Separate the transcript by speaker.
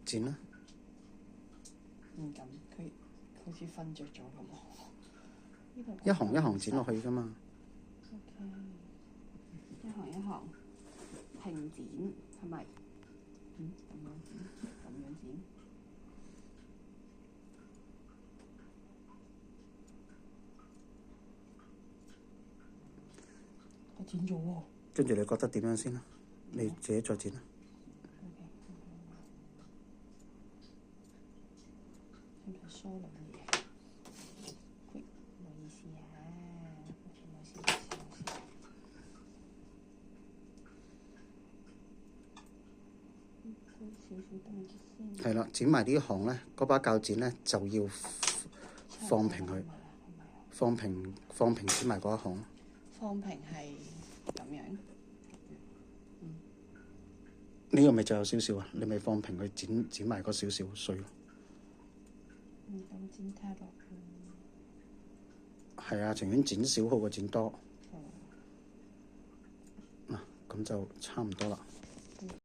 Speaker 1: 剪啦。
Speaker 2: 唔敢，佢好似瞓着咗咁喎。
Speaker 1: 一行一行剪落去㗎嘛。
Speaker 2: OK， 一行一行平剪係咪？咁樣剪，咁樣剪。我剪咗喎。
Speaker 1: 跟住你覺得點樣先啦？你自己再剪啦。
Speaker 2: 係咪疏兩嘢？唔好意思啊，冇事。
Speaker 1: 係啦，剪埋呢行咧，嗰把鉸剪咧就要放平佢，放平剪埋嗰一行。
Speaker 2: 放平係咁樣。
Speaker 1: 呢個咪就有少少啊，你咪放平佢剪埋嗰少少碎咯。
Speaker 2: 咁剪太落去。
Speaker 1: 係啊，情願剪少好過剪多。嗱，咁就差唔多啦。